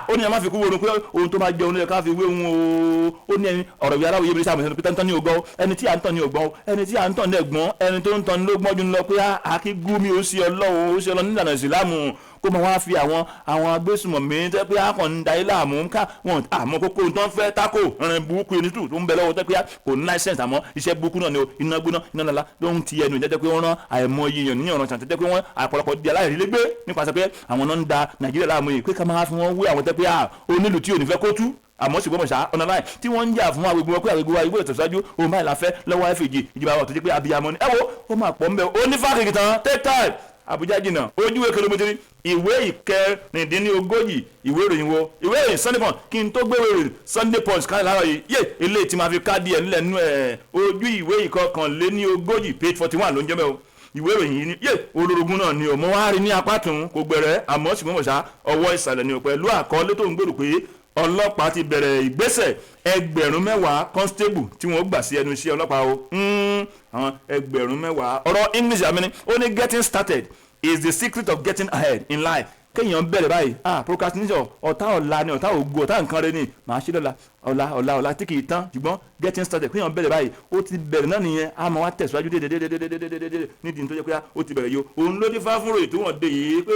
ó ní a máa fi kú wo pé ohun tó máa jẹ ohun ká fi wé ohun ó ní ẹni ọ̀rọ̀ ìwé aláwọ̀ yébírí sáà pé tán ní ògbọ́ ẹni tí à ń tàn ní ògbọ́ ẹni tí à ń tàn ní ẹ̀gbọ́n ẹni tó ń tàn ní lógbọ́n jù lọ pé àkígúmi ó sí ọlọ́run ó sí ọlọ́run nílànà ìsìlámù kó máa wá fi àwọn agbésùmọ̀mí tẹ́ pé akọ̀ ń da ilé àmú ká wọn àmọ́ kókó tó ń fẹ́ tako rìn burúkú ẹni tó ń bẹ lọ́wọ́ tẹ́ pé kò ní láìsẹ̀nsì àmọ́ iṣẹ́ burúkú náà ni iná gbóná iná nàlá ló ń ti ẹnu ìjẹ́jẹ́ pé wọ́n rán àìmọye èèyàn níyàn ọ̀ràn tẹ́ pé wọ́n àpọ̀lọpọ̀ di aláìrílégbé nípasẹ̀ pé àwọn náà ń da Nàìjíríà láàmú yìí pé ká máa fi wọ́n wé àwọn tẹ́ pé onílù tí ò ní fẹ́ kó tú àmọ́ ṣùgbọ́n mọ̀ṣá ọ̀nà láì tí wọ́n ń jà fún agbègbè wọn pé agbègbè wa ìgbésẹ̀ tẹ̀síwájú òun báyìí la fẹ́ lọ́wọ́ fèjì ìjọba wa tó jẹ́ pé abiyamọ ni ẹ wo ó máa pọ̀ ń bẹ ó ní fáàkì tán take time Àbújá jìnnà ojúwe kìlómítírì ìwé ìkẹrìndínlógójì ìwé ìròyìn wo ìwé ìròyìn Sunday Punch kí n tó gbé ìròyìn Sunday Punch káyọ̀ lára yìí yé eléyìí tí máa fi ká díẹ̀ nílẹ̀ nínú ojú ìwé ìkọkànléníogójì page 41 ló ń jẹ́ mẹ́ o ìwé ìròyìn yìí ni yé olórogún náà ni o mo wá rí ní apá tún kò gbẹ̀rẹ̀ àmọ́ ṣùgbọ́n mọ̀ṣá ọwọ́ ìsàlẹ̀ ni o pẹ̀lú àkọọ́lẹ̀ tó ń gbèrò pé ọlọ́pàá ti bẹ̀rẹ̀ ìgbésẹ̀ 10,000 constable tí wọ́n gbà sí ẹnu iṣẹ́ ọlọ́pàá o àwọn 10,000 ọ̀rọ̀ English àmì ni ó ní getting started is the secret of getting ahead in life kéèyàn bẹ̀rẹ̀ báyìí procrastination ọ̀tá ọ̀la ni ọ̀tá ògo ọ̀tá nǹkan rẹ ni màá ṣe lọ́la ọ̀la tí kì í tán ṣùgbọ́n getting started kéèyàn bẹ̀rẹ̀ báyìí ó ti bẹ̀rẹ̀ náà nìyẹn a máa wá tẹ̀síwájú dédédédédédédédé nídìí tó jẹ́ pé ó ti bẹ̀rẹ̀ yìí òun ló ní fáfúrò ètò wọn dé yìí pé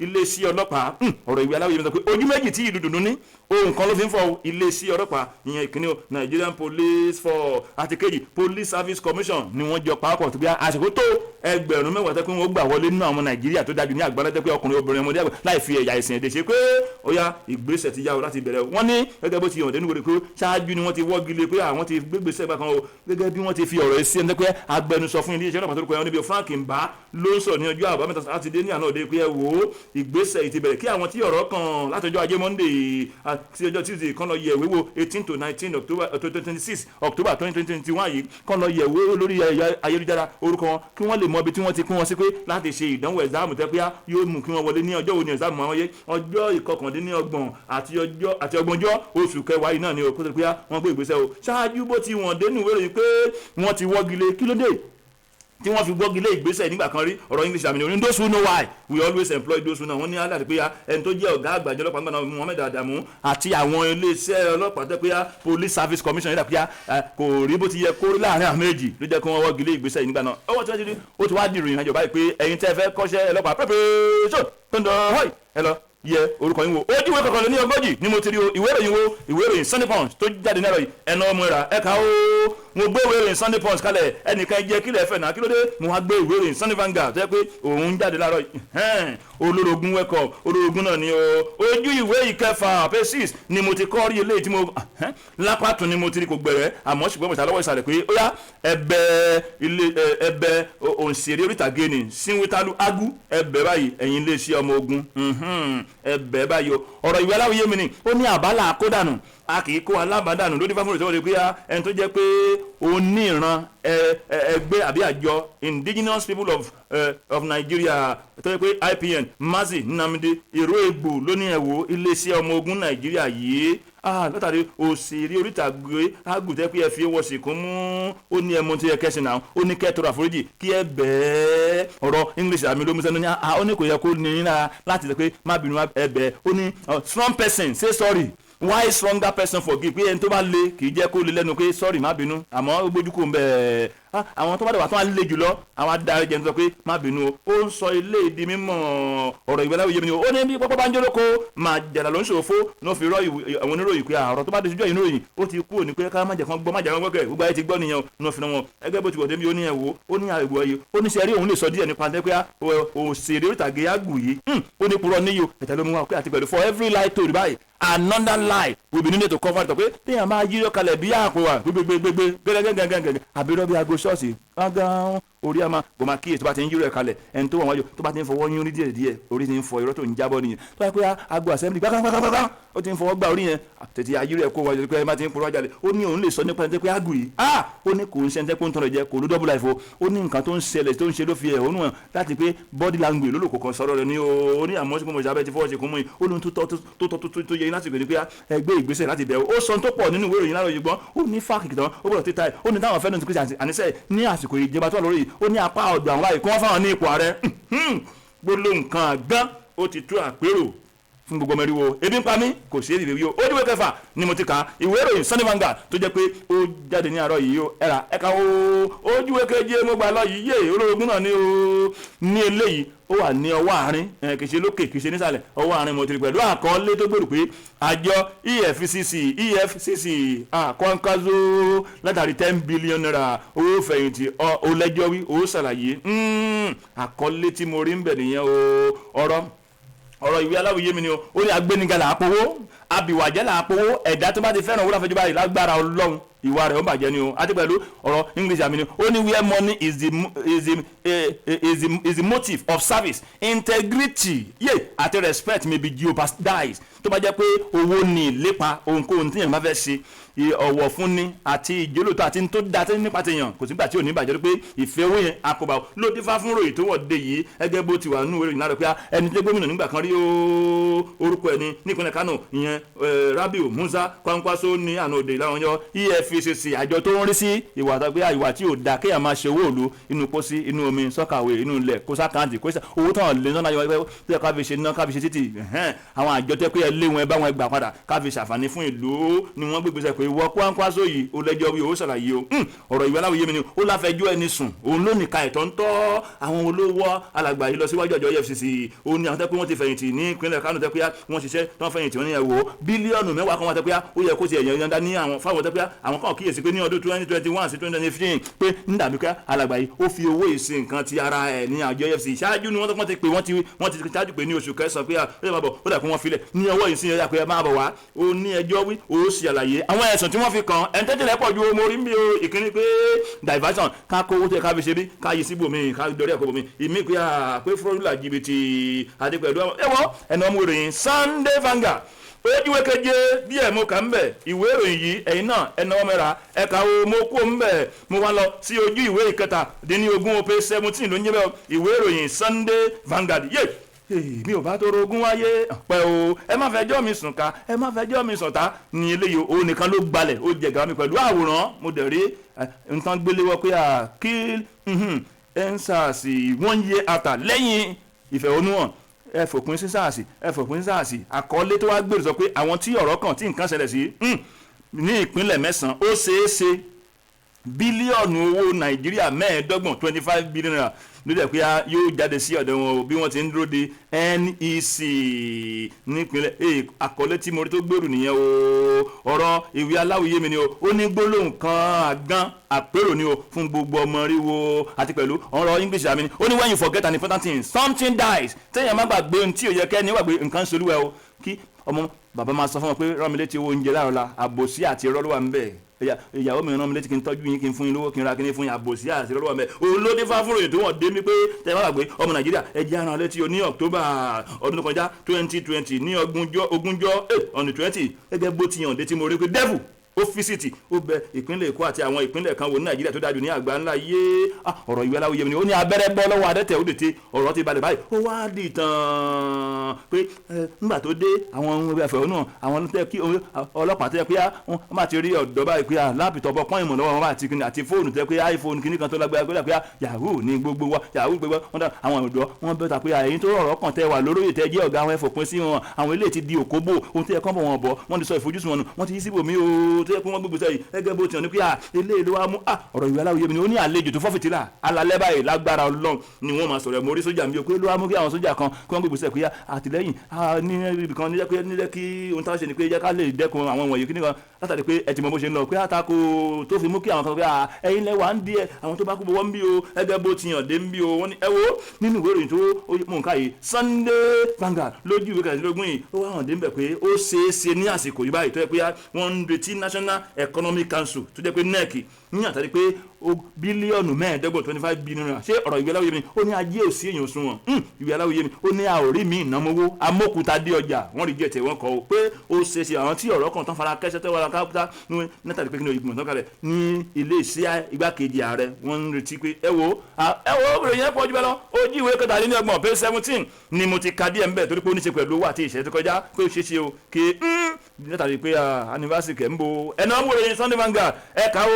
iléeṣẹ́ ọlọ́pàá ọ̀rọ̀ ìwé aláwọ̀ yìí sọ pé ojú méjì tí ìdùnnú ní ohun kan ló fi ń fọ iléeṣẹ́ ọlọ́pàá ìyẹn ìkíní Nigerian Police Force àti kejì Police Service Commission ni wọ́n jọ pàápọ̀ tó bí àsìkò tó 10,000 tẹ́ pé wọ́n gbà wọlé nínú àwọn Nàìjíríà tó dájú ní àgbáńlá tẹ́ pé ọkùnrin obìnrin ọmọdé àgbà láì fi ẹ̀yà ìsìn èdè ṣe pé ó yá ìgbésẹ̀ ti yá o láti bẹ̀rẹ̀ wọ́n ní gẹ́gẹ́ bó ti yàn dénú wẹ̀rẹ̀ pé ṣáájú ni wọ́n ti wọ́gi lé pé àwọn ti gbégbèsè gbà kan o gẹ́gẹ́ bí wọ́n ti fi ọ̀rọ̀ sí ẹni pé agbẹnusọ fún iléeṣẹ́ ọlọ́pàá tó rúkọ ẹ̀wọ̀n níbi Frank Mba ló ń sọ ní ọjọ́ àbámẹ́ta sátidé ní àná òde pé ẹ wò ó ìgbésẹ̀ ìti bẹ̀rẹ̀ kí àwọn tí ọ̀rọ̀ kan látọjọ́ ajé Monday sí ọjọ́ Tuesday kan lọ yẹ̀ wéwò 18 to 19 October 26 October 2021 yìí kan lọ yẹ̀ wéwò lórí ayélujára orúkọ wọn kí wọ́n lè mọ ibi tí wọ́n ti pín wọn sí pé láti ṣe ìdánwò ẹ̀sáàmù tẹ́ pé yóò mú kí wọ́n wọlé ní ọjọ́ òní ẹ̀sáàmù àwọn yẹ ọjọ́ ìkọkàndínlọ́gbọ̀n àti ọgbọ̀njọ́ oṣù kẹwàá yìí náà ni òkúta pé wọ́n gbé ìgbésẹ̀ o ṣáájú bó ti wọ̀n dénú ìwé ìròyìn pé wọ́n ti wọ́gilé kí ló dé tí wọ́n fi gbọ́gilé ìgbésẹ̀ nígbà kan rí ọ̀rọ̀ English àmì ní those who know why we always employ those who know wọ́n ní aláàdì pé ẹni tó jẹ́ ọ̀gá àgbà ìjọ ọlọ́pàá gbọ́dọ̀ Mohammed Adamu àti àwọn iléeṣẹ́ ọlọ́pàá tẹ́ pé Police Service Commission yìí dàpẹ́ kò rí bó ti yẹ kó rí láàrin àwọn méjì ló jẹ́ kí wọ́n wọ́gilé ìgbésẹ̀ nígbà náà ọwọ́ tí wọ́n ti rí ó ti wá di ìròyìn àjọ báyìí pé ẹ̀yin tẹ́ fẹ́ kọ́ṣẹ́ ọlọ́pàá preparation tó ń dọ̀ hoi ẹ lọ yẹ orúkọ yín wo ojúwe kọkànlélẹ́ ní ogójì ni mo ti rí o ìwé ìròyìn Sunday Punch tó jáde náà yìí ẹnu ọmọ ìrà ẹ̀ka o mo gbé ìwé ìròyìn Sunday Punch kalẹ̀ ẹnìkan jẹ́ kílẹ̀ ẹ̀fẹ̀ náà kí ló dé mo wá gbé ìwé ìròyìn Sunday Vanguard tó yẹ pé òun jáde láàárọ̀ yìí olórogún wẹ́kọ̀ olórogún náà ni o ojú ìwé ìkẹfà page 6 ni mo ti kọ́ rí eléyìí tí mo lápá tún ni mo ti rí kò gbẹ̀rẹ̀ àmọ́ ṣùgbọ́n mọ̀ṣá lọ́wọ́ ìsàlẹ̀ pé ó yá ẹ̀bẹ̀ òǹṣèré orítàgé ni Sínwítálú Ágú ẹ̀bẹ̀ báyìí ẹ̀yin iléeṣẹ́ ọmọ ogun ẹ̀bẹ̀ báyìí o ọ̀rọ̀ ìwé aláwọ̀ yé mi ni ó ní àbálà àkódànù a kì í kó alábàádànù lórí fáfúrò ìṣòwò pé ẹni tó jẹ́ pé oníran ẹgbẹ́ àbí àjọ Indigenous People of Nigeria tó jẹ́ pé IPN Mazi Nnamdi Irú-Egbò lónìí ẹ̀wò iléeṣẹ́ ọmọ ogun Nàìjíríà yìí látàrí òṣèré orítàgé àgùntẹ́ pé ẹ fi wọ́n sì kún mú ó ní ẹmu tí ẹ kẹ́sìn náà ó ní kẹ́tọ́rọ̀ àforíjì kí ẹ bẹ́ẹ̀ ọ̀rọ̀ English àmì ló mú sẹ́nu ní ó ní kò yẹ kó ní náà láti sọ pé má bínú ẹ bẹ́ẹ̀ ó ní strong person say sorry why stronger person forgive pé ẹni tó bá le kì í jẹ́ kó le lẹ́nu pé sorry má bínú àmọ́ gbójú kò ń bẹ́ẹ̀ àwọn tó bá dẹ̀ wà tó wà lé jùlọ àwọn adarí jẹ́ ń sọ pé má bínú ó ń sọ ilé ìdí mímọ́ ọ̀rọ̀ ìwé láwùjọ mi ni ó ní bí pọ́pọ́ bá ń jólóko máa jàdà ló ń ṣòfò ló fi rọ àwọn oníròyìn pé ọ̀rọ̀ tó bá dé síjọ́ ìròyìn ó ti kú òní pé ká má jẹ́ kan gbọ́ má jẹ́ kan gbọ́kẹ̀ gbogbo ayé ti gbọ́ nìyẹn ló fi wọn ẹgbẹ́ bó ti wọ̀ débi ó ní ẹ̀wò ó ní àìwọ̀ yìí ó ní sẹ́rí òun lè sọ díẹ̀ nípa pé òṣèré oríìtàgé àgù yìí ó ní purọ́ níyò ẹ̀tẹ̀ ló mú wa pé àti pẹ̀lú for every lie told báyìí another lie will be needed to cover it up pé téèyàn máa yíyọ kalẹ̀ bí àpò wa gbégbégbégbé gẹ́gẹ́gẹ́gẹ́gẹ́ àbírọ́ bí aago ṣọ́ọ̀ṣì gbọ̀ngàn orí àmà kò máa kíyè tó bá ti ń yírò ẹ̀ kalẹ̀ ẹni tó wà wájú tó bá ti ń fọwọ́ yún ní díẹ̀ orí ti ń fọ irọ́ tó ń jábọ́ nìyẹn tó bá pé aago assembly gbàgbàgbàgbà ó ti ń fọwọ́ gbà orí yẹn tètè ayírò ẹ̀ kó wájú pé ẹ má ti ń purọ́ jáde ó ní òun lè sọ nípa ẹni pé aago yìí ó ní kò ń ṣe ẹni pé ó ń tọrọ jẹ kò ló double life o ó ní nǹkan tó ń ṣẹlẹ̀ tó ń ṣe ló fi ẹ̀hónú hàn láti pé body language lólùkọ́ kan sọ̀rọ̀ rẹ̀ ní ó ní àmọ́ sípò mọ̀ṣẹ́ abẹ́ ti fọwọ́ ṣe kún mú yìí ó lóun tó yẹ lásìkò ní pé ẹgbẹ́ ìgbésẹ̀ láti bẹ̀rù ó sọ tó pọ̀ nínú ìwé ìròyìn láàárọ̀ yìí gbọ́n ó ní fáàkì tán ó gbọ́dọ̀ títà ẹ̀ ó ní táwọn fẹ́ẹ́ nù àníṣe ní àsìkò ìjọba tó wà lórí ó ní apá ọ̀dọ̀ àwọn báyìí kí wọ́n fáwọn ní ipò ààrẹ gbólóhùn nǹkan àgán ó ti tú àpérò fún gbogbo mẹ́rìnwó ebi ń pa mí kò sí èdè yìí ó dúró kẹfà ni mo ti kà ìwé ìròyìn Sunday Vanguard tó jẹ́ pé ó jáde ní àárọ̀ yìí ó ẹ̀ka ojúwe keje mo gbà lọ yìí yé olórogún náà ní eléyìí ó wà ní ọwọ́ àárín kìí ṣe lókè kìí ṣe nísàlẹ̀ ọwọ́ àárín mo ti rí pẹ̀lú àkọọ́lé tó gbèrú pé àjọ EFCC àkọ́ńkázó látàrí 10 billion naira owó fẹ̀yìntì olẹ́jọ́ wí ó ṣàlàyé àkọọ́lé tí mo rí ń bẹ̀ nìyẹn ọ̀rọ̀ ìwé aláwìyé mi ni ó ní agbéniga là á powó abìwàjẹ́ là á powó ẹ̀dá tó bá ti fẹ́ràn owó láfẹjú báyìí lágbára Ọlọ́run ìwà rẹ̀ ó bàjẹ́ ni o àti pẹ̀lú ọ̀rọ̀ English àmì ni ó ní where money is the motive of service integrity àti respect may be jeopardized tó bá jẹ́ pé owó ni ìlépa ohunkóhun tí èèyàn bá fẹ́ ṣe ọ̀wọ̀ fún ni àti ìjólótó àti tó da tí nípa tèèyàn kò sígbà tí ò ní bàjẹ́ pé ìfẹ́ owó yẹn àkọ́bà ló dé fá fún ròyìn tó wọ̀ dé yìí ẹgẹ́ bó ti wà nínú ìròyìn lára pé ẹni tó gómìnà nígbà kan rí orúkọ ẹni nípínlẹ̀ Kánò ìyẹn Rabiu Musa Kwankwaso ní àná òde ìlànà yọ EFCC àjọ tó ń rí sí ìwà tí ò da kéèyàn máa ṣe owó òlu inú pósí inú omi sọ́kàwé inú ilẹ̀ kó sákàǹtì kó owó tán lè náà yọ pé ká fi ṣe ná ká fi ṣe títì àwọn àjọ tẹ́ pé ẹ lé wọn ẹ bá wọn gbà padà ká fi ṣàǹfààní fún ìlú ni wọ́n gbégbèsè pé ìwọ Kwankwaso yìí ó lẹ́jọ́ wí ó ṣàlàyé o ọ̀rọ̀ ìwé aláwòye mi ni ó láfẹjọ́ ẹni sùn òun ló nìka ẹ̀tọ́ ń tọ́ àwọn olówó alàgbà yìí lọ síwájú àjọ EFCC ó ní àwọn tẹ́ pé wọ́n ti fẹ̀yìntì ní ìpínlẹ̀ Kánò tẹ́ pé wọ́n ṣiṣẹ́ tán fẹ̀yìntì wọ́n ní ẹ̀wọ̀ bílíọ̀nù mẹ́wàá kan wọ́n tẹ́ pé ó yẹ kó ti ẹ̀yàn yọ̀ǹda ní àwọn fáwọn tẹ́ pé àwọn kan kíyèsí pé ní ọdún 2021 sí 2015 pé ń dàbí ká alàgbà yìí ó fi owó ìsìn nǹkan ti ara ẹ̀ ní àjọ EFCC ṣáájú ni wọ́n ti pè wọ́n ti ṣáájú pé ní oṣù kẹsàn-án pé ó lè máa bọ̀ ó dà pé wọ́n filẹ̀ ní ọwọ́ ìsìn ẹ̀yà pé máa bọ̀ wá ó ní ẹjọ́ wí ó sì àlàyé àwọn ẹ̀sùn tí wọ́n fi kàn ẹ̀ ń tẹ́tẹ̀lẹ́ pọ̀ ju ọmọ orí mi o ìkíní pé diversion ká kó owó tẹ ká fi ṣe bí ká yí síbòmí ká dorí ẹ̀kọ́ bòmí ìmí pé fúrọ́dúlà jìbìtì àti pẹ̀lú ẹ̀wọ̀ ẹ̀nà ọmọ ìròyìn Sunday Vanguard ojúwe keje díẹ̀ mo kà ń bẹ̀ ìwé ìròyìn yìí ẹ̀yin náà ẹ̀nà ọmọ ẹ̀ra ẹ̀ka o mo kó ń bẹ̀ mo wá lọ sí ojú ìwé ìkẹtàdínlógún page 17 ló ń yẹ bẹ́ẹ̀ ìwé ìròyìn Sunday Vanguard mi ò bá tó rogún wáyé pẹ́ o ẹ má fẹjọ́ mi sùn ká ẹ má fẹjọ́ mi sùn ta ní eléyìí o nìkan ló gbalẹ̀ ó jẹ gàmí pẹ̀lú àwòrán mo dẹ̀ rí nǹkan gbélé wọ pé kí EndSARS 1 year after lẹ́yìn ìfẹ̀hónúhàn ẹ fòpin sí SARS àkọọ́lé tó wá gbèrò sọ pé àwọn tí ọ̀rọ̀ kan tí nǹkan ṣẹlẹ̀ sí ní ìpínlẹ̀ mẹ́sàn-án ó ṣeéṣe bílíọ̀nù owó Nàìjíríà 25 billion naira lórí ẹ̀ pé yóò jáde sí ọ̀dọ̀ wọn bí wọ́n ti ń dúró de NEC nípínlẹ̀ àkọlé tí mo rí tó gbèrú nìyẹn o ọ̀rọ̀ ìwé aláwìyé mi ni o ó ní gbólóhùn kan àgán àpérò ni o fún gbogbo ọmọ rí wo àti pẹ̀lú ọ̀rọ̀ English àmì ni ó ní when you forget an important thing something dies téèyàn má gbàgbé ohun tí ò yẹ kẹ́ni gbàgbé nǹkan solúwẹ̀ o kí ọmọ bàbá máa sọ fún wọn pé rán mi létí owó oúnjẹ láàrọ̀ la àbòsí àti irọ́ ló wà ń bẹ̀ ìyàwó mi rán mi létí kí n tọ́jú yín kí n fún yín lówó kí n ra kíní fún yín àbòsí àti irọ́ ló wà ń bẹ̀ olóde fáfúròyìn tó wọ́n dé mi pé tẹ́ bá gbàgbé ọmọ Nàìjíríà ẹ jẹ́ àrùn létí o ní October ọdún tó kọjá 2020 ní ogúnjọ́ ọ̀nì 20 gẹ́gẹ́ bó ti yàn dé tí mo rí pé devil ó fisiti ó bẹ ìpínlẹ̀ Èkó àti àwọn ìpínlẹ̀ kan wò ní Nàìjíríà tó dájú ní àgbà ńlá yé ọ̀rọ̀ ìwé aláwòye mi ni ó ní abẹ́rẹ́ bọ́ lọ́wọ́ adẹ́tẹ̀ ó dètè ọ̀rọ̀ ti balẹ̀ báyìí ó wá di tán pé nígbà tó dé àwọn ohun ẹ̀fẹ̀ òun náà àwọn ọlọ́pàá tẹ́ pé wọ́n máa ti rí ọ̀dọ́ báyìí pé lápìtọ̀bọ̀ pọ́n ìmọ̀ lọ́wọ́ wọn àti fóònù tẹ́ pé iPhone kìíní kan tó lágbára pé Yahoo ní gbogbo wa Yahoo gbogbo wọn dá àwọn ọ̀dọ́ wọn bẹ́ta pé ẹ̀yin tó rọ̀rọ̀ kàn tẹ́ wà lóróyè tẹ́ jẹ́ ọ̀gá àwọn ẹ̀fọ̀pin sí wọn àwọn ilé ti di òkóbó ohun tí ẹ̀kọ́ bọ̀ wọn bọ̀ wọ́n ti sọ ìfojúsùn wọn nù wọ́n ti yí síbòmí o tó yẹ pé wọ́n gbogbo sẹ́yìn ẹgẹ́ bó ti hàn ní pé eléyìí ló wá mú ọ̀rọ̀ ìwé aláwòye mi ni ó ní àlejò tó fọ́fìtìlà alalẹ́ báyìí lágbára Ọlọ́run ni wọ́n máa sọ̀rọ̀ mórí sójà mi o pé ló wá mú kí àwọn sójà kan kí wọ́n gbogbo sẹ́ pé àtìlẹ́yìn ní ibì kan níjẹ́ kí ohun táwọn ṣe ni pé jẹ́ ká lè dẹ́kun àwọn wọ̀nyí kíní kan látàrí pé ẹ ti mọ bó ṣe ń lọ pé àtakò tó fi mú kí àwọn kan pé ẹ̀yin lẹ́wà ń díẹ̀ àwọn tó bá kú bọ́ ń bí o ẹgẹ́ bó ti hàn dé ń bí o wọ́n ní ẹ wo nínú ìwé ìròyìn tó mú nǹka yìí Sunday Vanguard lójú ìwé kẹrìndínlógún yìí ó wá hàn dé ń bẹ̀ pé ó ṣeéṣe ní àsìkò yìí báyìí tó yẹ pé wọ́n ń retí National Economic Council tó jẹ́ pé NEC ní àtàrí pé bílíọ̀nù mẹ́ẹ̀ẹ́dọ́gbọ̀n 25 billion naira ṣé ọ̀rọ̀ ìwé aláwòye mi ó ní ajé òsì èèyàn sun wọn ìwé aláwòye mi ó ní àórí mi ìnáwó amókúta dé ọjà wọ́n rí jẹ́ tẹ̀ wọ́n kọ́ pé ó ṣeéṣe àwọn tí ọ̀rọ̀ kan tán fara kẹ́sẹ́ tẹ́wọ́ ara kápútà ní nẹ́tàlí pé kí ni ìgbìmọ̀ tán kalẹ̀ ní ilé iṣẹ́ igbákejì ààrẹ wọ́n ń retí pé ẹ wo obìnrin yẹn pọ̀ jù bẹ́ẹ̀ lọ ojú ìwé kẹtàlélọ́gbọ̀n page 17 ni mo ti ka díẹ̀ ń bẹ̀ torí pé ó ní ṣe pẹ̀lú owó àti ìṣẹ́ tó kọjá pé ó ṣeéṣe o kí nẹ́tàlí pé anniversary kẹ́ ń bo ẹ̀nà ọmọ Sunday Vanguard ẹ̀ka o.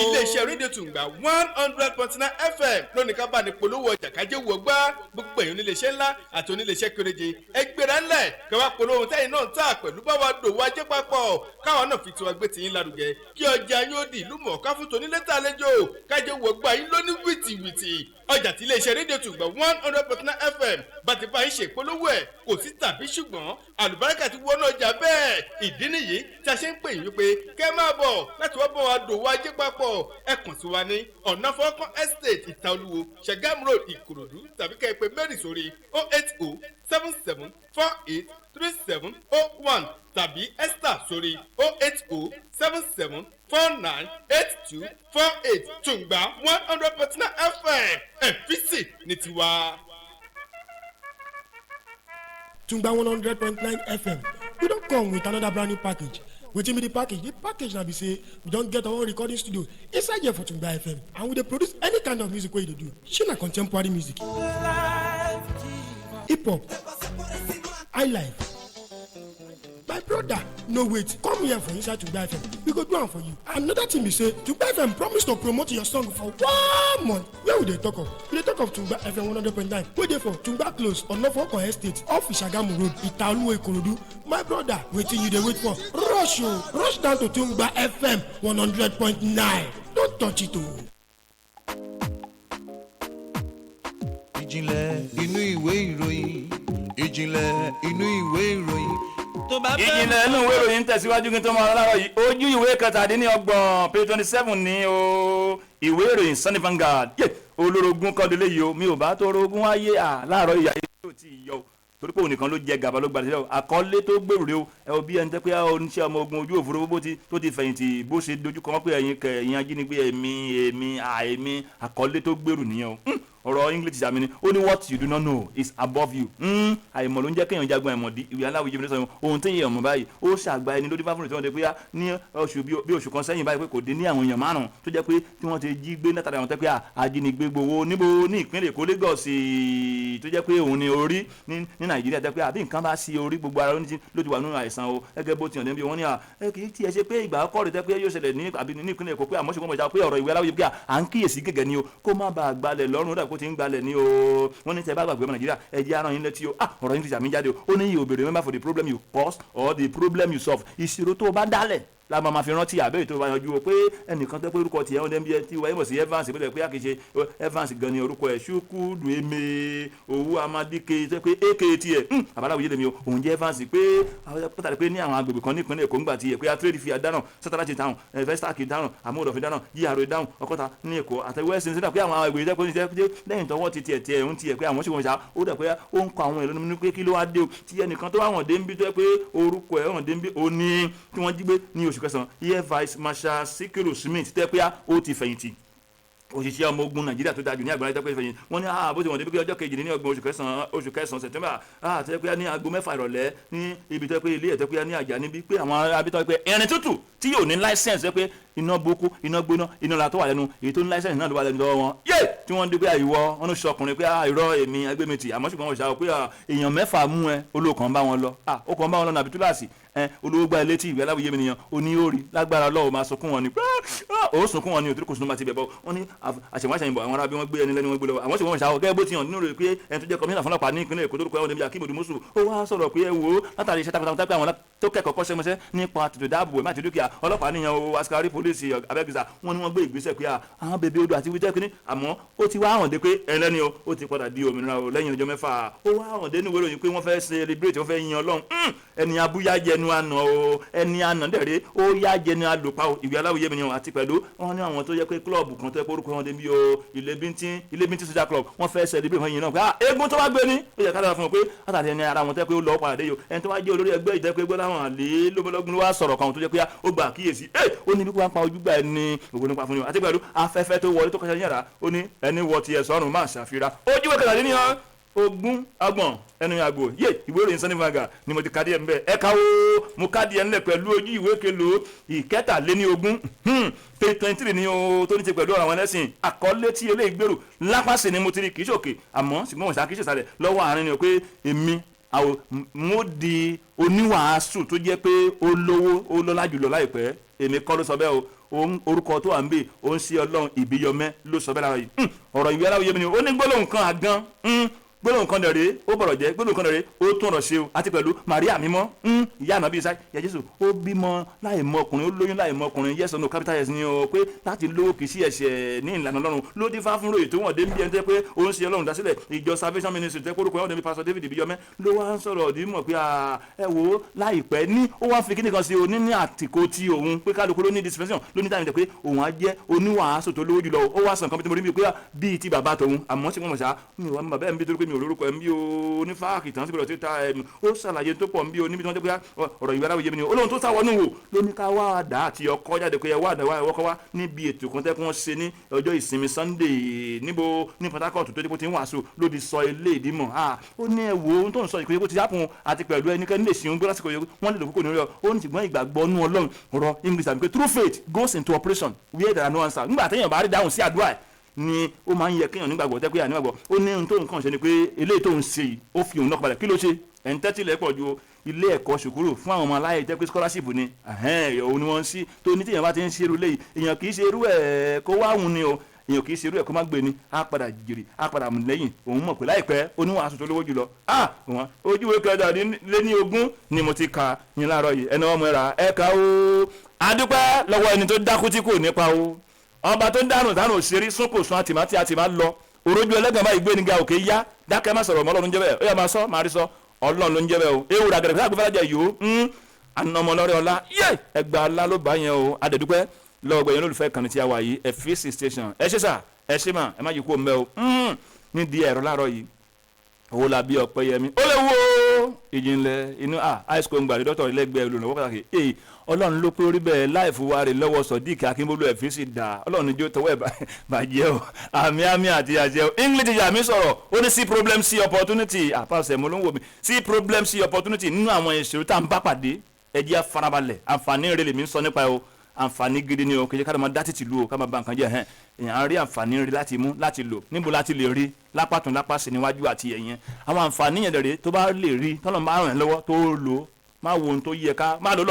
iléeṣẹ́ rédíò Tùngbà 100.9 FM lónìí ká bá ní polówó ọjà kájé wọ̀ gbá gbogbo èèyàn oníléeṣẹ́ ńlá àti oníléeṣẹ́ kéréje ẹgbẹ́ra ńlẹ̀ káwá polówó tẹ́yìn náà ń tà pẹ̀lú báwa dòwò ajé papọ̀ káwa náà fi tiwa gbé tiyín lárugẹ kí ọjà yóò di ìlú mọ̀ọ́ká fún tonílétà àlejò kájé wọ̀ gbá yín lóní wìtìwìtì ọjà tí iléeṣẹ́ rédíò Tùngbà 100.9 FM bá ti bá yín ṣe polówó ẹ̀ kò sí tàbí ṣùgbọ́n àlùbáríkà ti wọnú ọjà bẹ́ẹ̀ ìdí nìyí tí a ṣe ń pè yín wípé kẹ́ máa bọ̀ láti wá bá wa dòwò ajé papọ̀ ẹ kàn sí wa ní ọ̀nà fọ́kàn estate ìtaolúwo Ṣàgámù road Ìkòròdú tàbí kẹ́ ẹ pè Mary sórí 08077483701 tàbí Esther sórí 08077498248 Tùngbà 100.9 FM ẹ̀fíìsì ní tiwa. Tùngbà 100.9 FM we don come with another brand new package. Wetin be the package? The package na be say we don get our own recording studio inside here for Tùngbà FM and we dey produce any kind of music wey you dey do. Shey na contemporary music, hip hop, highlife. My brother, no wait, come here for inside Tùngbà FM. We go do am for you. Another thing be say Tùngbà FM promise to promote your song for 1 month. Where we dey talk of? We dey talk of Tùngbà FM 100.9 wey dey for Tùngbà close Onofoko estate off Ṣàgámù road Ìtaolúwo Ìkòròdú. My brother, wetin you dey wait for? Rush o, rush down to Tùngbà FM 100.9. Don't touch it o. ìjìnlẹ̀ inú ìwé ìròyìn ìjìnlẹ̀ inú ìwé ìròyìn tó bá fẹ́. ìjìnlẹ̀ inú ìwé ìròyìn tẹ̀síwájú kí n tó máa lọ́rọ̀ yìí ojú ìwé kẹtàdínlọ́gbọ̀n page 27 ní o ìwé ìròyìn Sunday Vanguard olórogún kọ́délé yìí o mi ò bá tó orogún ayé láàárọ̀ ìyá yìí tó ti yọ o torí pé òun nìkan ló jẹ gàba ló gbàdé sílẹ̀ o àkọlé tó gbèrú rè o ẹ o bí ẹni tẹ́ pé oníṣẹ́ ọmọ ogun ojú òfurufú tó ti fẹ̀yìntì bó ṣe dojú kọ wọ́n pé ẹ̀yin ajínigbé èmi àkọlé tó gbèrú nìyẹn o ọ̀rọ̀ English àmì ni ó ní what you do not know is above you àìmọ̀ ló ń jẹ́ kéèyàn jagun àìmọ̀dí ìwé aláwọ̀ ìjọba sọ ohun tí èèyàn mọ̀ báyìí ó ṣàgbá ẹni lórí fáfúnì tí wọ́n ti pé ní oṣù bí oṣù kan sẹ́yìn báyìí pé kò dín ní àwọn èèyàn márùn-ún tó jẹ́ pé tí wọ́n ti jí gbé látàrí àwọn tẹ́ pé ajínigbé gbowó níbo ní ìpínlẹ̀ Èkó Lagos tó jẹ́ pé òun ni orí ní Nàìjíríà tẹ́ pé àbí nǹkan bá sí orí gbogbo ara ló ti wà nínú àìsàn o gẹ́gẹ́ bó ti hàn débi wọ́n ní kì í tiẹ̀ ṣe pé ìgbà ọkọ̀ rẹ̀ tẹ́ pé yóò ṣẹlẹ̀ ní ìpínlẹ̀ Èkó pé àmọ́ ṣùgbọ́n mo jà pé ọ̀rọ̀ ìwé aláwọ̀ yìí pé à ń kíyèsí gẹ́gẹ́ ni o kó má bàa gbalẹ̀ lọ́rùn ó dà kó ti ń gbalẹ̀ ni o wọ́n ní tẹ́ bá gbàgbé ọmọ Nàìjíríà ẹ jẹ́ aràn yín létí o ọ̀rọ̀ yín ti sàmì jáde o ó ní yóò béèrè remember for the problem you cause or the problem you solve ìṣòro tó o bá dálẹ̀ la máa fi rántí àbẹ́rẹ́ tó bá yanjú o pé ẹnìkan tó pé orúkọ tiẹ̀ ọ̀dẹ́ bí ẹ ti wáyé mọ̀ sí Evans ìbílẹ̀ pé àkèṣe Evans gan ni orúkọ ẹ̀ Ṣúkúdù Eme Owó Amadike tó pé AK tiẹ̀ àbáláwo yé lèmi o òun jẹ́ Evans pé pátá pé ní àwọn agbègbè kan ní ìpínlẹ̀ Èkó ńgbà tiẹ̀ pé trade fair dáná Satellite dáhùn Vestac dáhùn Amóhùndọ̀fin dáhùn GRA dáhùn Ọ̀kọ́ta ní Èkó àti West End pé àwọn agbègbè jẹ́ pé lẹ́yìn tọwọ́ ti tiẹ̀ ń tiẹ̀ pé àwọn ṣùgbọ́n ṣá ó dẹ̀ pé ó ń kọ àwọn èlò nínú pé kí ló wá dé o tí ẹnìkan tó wà wọ̀n dé ń bí tó yẹ pé orúkọ ẹ̀ wọ̀n dé ń bí ó ní tí wọ́n jí gbé ní oṣù kẹsàn-án Vice Marshal Sikiru Smith tẹ́ pé ó ti fẹ̀yìntì òṣìṣẹ́ ọmọ ogun Nàìjíríà tó dájú ní àgbáyé tẹ́pẹ́ fẹ̀yìn wọ́n ní bó ti wọ̀n débi pé ọjọ́ kejì ní ọgbọ̀n oṣù kẹsàn-án September tẹ́pẹ́ ní aago 6 ìrọ̀lẹ́ ní ibi tẹ́pẹ́ ilé ẹ̀ tẹ́pẹ́ ní àjà níbi pé àwọn abitọ́ pé irin tútù tí yóò ní láísẹ̀nsì pé iná boko iná gbóná iná la tó wà lẹ́nu èyí tó ní láísẹ̀nsì náà ló wà lẹ́nu lọ́wọ́ wọn yé tí wọ́n dé pé àìwọ́ wọn ló ṣọkùnrin pé irọ́ èmi agbémitì àmọ́ ṣùgbọ́n wọn ṣàwọ́ pé èèyàn mẹ́fà mú ẹ olóòkàn bá wọn lọ ó kàn bá wọn lọ nàbí túláàsì olówó gba ilé tí ìwé aláwòye mi nìyẹn oníyóòrí lágbára lọ́wọ́ máa sunkún wọn ni ó sunkún wọn ni òtún kò sunu máa ti bẹ̀ bọ́ wọn ní àṣẹwọ́n àwọn ará bí wọ́n gbé ẹni lẹ́ni wọ́n gbé lọ àwọn sì wọ́n ṣàwọ́ gẹ́gẹ́ bó ti hàn nínú rẹ̀ pé ẹni tó jẹ́ kọmíṣánná fún ọlọ́pàá ní ìpínlẹ̀ Èkó tó rúkọ ẹ̀wọ̀n níbi Akeem Odumosu ó wá sọ̀rọ̀ pé ẹ wò ó látàrí iṣẹ́ takuntakun tápẹ́ àwọn tó kẹ́kọ̀ọ́ kọ́ṣẹ́mọṣẹ́ nípa tètè dáàbò ẹ̀ má ti dúkìá ọlọ́pàá níyan o askari polisi Abẹ́òkúta wọn ni wọ́n gbé ìgbésẹ̀ pé àwọn bèbè odò àti wíjẹ́ kínní àmọ́ ó ti wá hàn dé pé ẹlẹ́ni o ó ti padà di òmìnira o lẹ́yìn ọjọ́ 6 ó wá hàn dé níwèé ìròyìn pé wọ́n fẹ́ celebrate wọ́n fẹ́ yin Ọlọ́run ẹni abúyá jẹnu àná o ẹni àná dẹ̀rẹ́ ó yá jẹnu àlòpá o ìwé aláwòye mi ni àti pẹ̀lú wọ́n ní àwọn tó yẹ pé klọ́ọ̀bù kan tó yẹ pé orúkọ wọn dé bí o ilé bíntín social club wọ́n fẹ́ celebrate fún yìí náà pé eégún tó wá gbé ní ó yẹ ká dára fún wọn pé látàrí ẹni ara wọn tó yẹ pé ó lọ́ọ́ padà dé yìí ẹni tó wá jẹ́ olórí ẹgbẹ́ ìjẹ́ pé láwọn àlè lóbólógún wá sọ̀rọ̀ kan tó jẹ́ pé ó gbà kíyèsí ó ní bí wọ́n pa ojúgbà ẹni ògùn nípa fún ni àti pẹ̀lú afẹ́fẹ́ tó wọlé tó kọjá yàrá ó ní ẹni wọ tiẹ̀ sọ́run máa ṣàfihàn ojúwé kẹtàdínní hàn ogún agbọ̀n ẹnu àgbò ìwé ìròyìn Sunday Vanguard ni mo ti kádìẹ ń bẹ ẹ ká o mo kádìẹ ńlẹ pẹ̀lú ojú ìwé kelo ìkẹtàléníogún page 23 ni o tó ní ti pẹ̀lú ọ̀rọ̀ àwọn ẹlẹ́sìn àkọlé tí eléyìí gbèrò lápàṣẹ ni mo ti rí kì í ṣòkè àmọ́ ṣùgbọ́n wọn ṣá kì í ṣèṣàlẹ̀ lọ́wọ́ àárín ni o pé èmi mo di oníwàásù tó jẹ́ pé ó lówó ó lọ́lá jùlọ láìpẹ́ èmi kọ́ ló sọ bẹ́ẹ̀ o orúkọ tó wà ń bè ó ń ṣe ọlọ́run ìbíyọmẹ́ ló sọ bẹ́ẹ̀ lára yìí ọ̀rọ̀ ìwé aláwọ̀ yé mi ni ó ní gbólóhùn kan àgán gbólóhùn kan dẹ̀rẹ́ ó bọ̀rọ̀ jẹ́ gbólóhùn kan dẹ̀rẹ́ ó tún ọ̀rọ̀ ṣe o àti pẹ̀lú Maria mímọ́ ìyá ànábì Ísá ìyá Jésù ó bímọ láì mọ ọkùnrin ó lóyún láì mọ ọkùnrin yes or no capital yes ni o pé láti lówó kì í sí ẹ̀ṣẹ̀ ní ìlànà Ọlọ́run ló dín fáfún ròyìn tó wọ̀n dé bí ẹni tẹ́ pé ó ń ṣe Ọlọ́run dásílẹ̀ ìjọ Salvation Ministry tẹ́ kórúkọ yẹn ọ̀dẹ̀ bí Pastor David Ibiyọmẹ́ ló wá ń sọ̀rọ̀ ọ̀dí mọ̀ pé ẹ wo láìpẹ́ ní ó wá fi kíní kan sí o ní àtìkó ti òun pé kálukú ló ní dispensation ló ní táyà pé òun á jẹ́ oníwàásù tó lówó jùlọ ó wá sàn kan bí mo rí mi pé bíi ti bàbá tòun àmọ́ tí mo mọ̀ sá mi ò wá bàbá mi bí torí pé mi ò lórúkọ ẹ̀ ń bí o onífàákì tán síbi ọ̀tí ta ó ṣàlàyé tó pọ̀ ń bí o níbi tí wọ́n dé pé ọ̀rọ̀ ìwé aláwọ̀ yé mi ni olóhùn tó sáwọ́nù wò ló ní ká wá àdá àti ọkọ́ jáde pé wá àdá wọ́kọ́ wá níbi ètò kan tẹ́kun ṣe ní ọjọ́ ìsinmi Sunday níbo ní Port Harcourt tó dé kó ti ń wàásù ló di sọ ilé ìdímọ̀ ó ní ẹ̀wò ohun tó ń sọ ìpínlẹ̀ kó ti yàpùn àti pẹ̀lú ẹnikẹ́ni lè ṣeun gbé lásìkò yẹn wọ́n lè lò kókò ní rẹ̀ ó ní ṣùgbọ́n ìgbàgbọ́ nú Ọlọ́run ọ̀rọ̀ English àbí pé true faith goes into operation where there are no answer nígbà téèyàn bá rí dáhùn sí àdúrà ni ó máa ń yẹ kéèyàn nígbàgbọ́ tẹ́ pé ànígbàgbọ́ ó ní ohun tó nǹkan ṣe ni pé eléyìí tó ń ṣe yìí ó fi òun náà padà kí ló ṣe ẹ̀ ń tẹ́tí lẹ́pọ̀ ju ilé ẹ̀kọ́ ṣùkúrù fún àwọn ọmọ aláyẹ̀ tẹ́ pé scholarship ni òun ni wọ́n ń sí tó ní tíyẹn bá ti ń ṣerú léyìí èèyàn kì í ṣe irú ẹ̀ kó wá hùn ni o èèyàn kì í ṣe irú ẹ̀ kó má gbé ni á padà jèrè á padà mú lẹ́yìn òun mọ̀ pé láìpẹ́ oníwàásù tó lówó jùlọ wọn ojúwe kẹtàdínlẹ́níogún ni mo ti ka yín láàárọ̀ yìí ẹni wọ́n mú ẹ̀ra ẹ̀ka o adúpẹ́ lọ́wọ́ ẹni tó dákú tí kò nípa o ọba tó ń dànù òṣèré súnkò sún àtìmátì àti máa lọ orójú ẹlẹ́gàn báyìí gbé nígbà òkè yá dákẹ́ má sọ̀rọ̀ mọ́ Ọlọ́run jẹ́ bẹ́ẹ̀ ó yà máa sọ máa rí sọ Ọlọ́run ló ń jẹ́ bẹ́ẹ̀ o ewu ràgẹ̀rẹ̀ fún àgbẹ̀fẹ́ àjẹ́ yìí o anamọlọ́rẹ́ ọlá ẹgbà alá ló bá yẹn o adẹ̀dúpẹ́ lọ́wọ́ gbẹ̀yìn olólùfẹ́ kan tí a wà yìí FCC station ẹ ṣe sà ẹ ṣe mà ẹ má yí kú òun bẹ́ẹ̀ o nídìí ẹ̀rọ láàárọ̀ yìí owó la bí ọpẹ́ yẹmi ó lè wo ìjìnlẹ̀ inú high school ń gbàdé dọ́tọ̀ ilẹ̀gbẹ́ olùrànwọ́ pàtàkì Ọlọ́run ló pé orí bẹ́ẹ̀ láìfù wa rè lọ́wọ́ Sodiq Akínbólú FCC dà Ọlọ́run níjó tọwọ́ ẹ̀ bàjẹ́ o àmì àti àjẹ́ o English teacher mi sọ̀rọ̀ ó ní see problem see opportunity àpàṣẹ mo ló ń wò mí see problem see opportunity nínú àwọn ìṣòro tá à ń bá pàdé ẹ jẹ́ farabalẹ̀ àǹfààní rẹ̀ lèmi ń sọ nípa ẹ̀ o àǹfààní gidi ni o kì í ṣe ká máa dá títì lu o ká máa ba nǹkan jẹ́ èèyàn rí àǹfààní rí láti mú láti lò níbo láti lè rí lápàtún lápàṣẹ níwájú àti ẹ̀yìn àwọn àǹfààní yẹn dẹ̀rẹ̀ tó bá lè rí tọ́lọ́mù bá ràn ẹ́ lọ́wọ́ tó lò máa wo ohun tó yẹ ká máa lò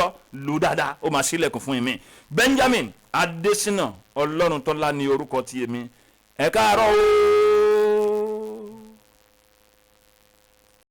dáadáa ó máa ṣílẹ̀kùn fún mi Benjamin Adésínà Ọlọ́run tọ́lá ni orúkọ ti èmi ẹ káàárọ̀ o.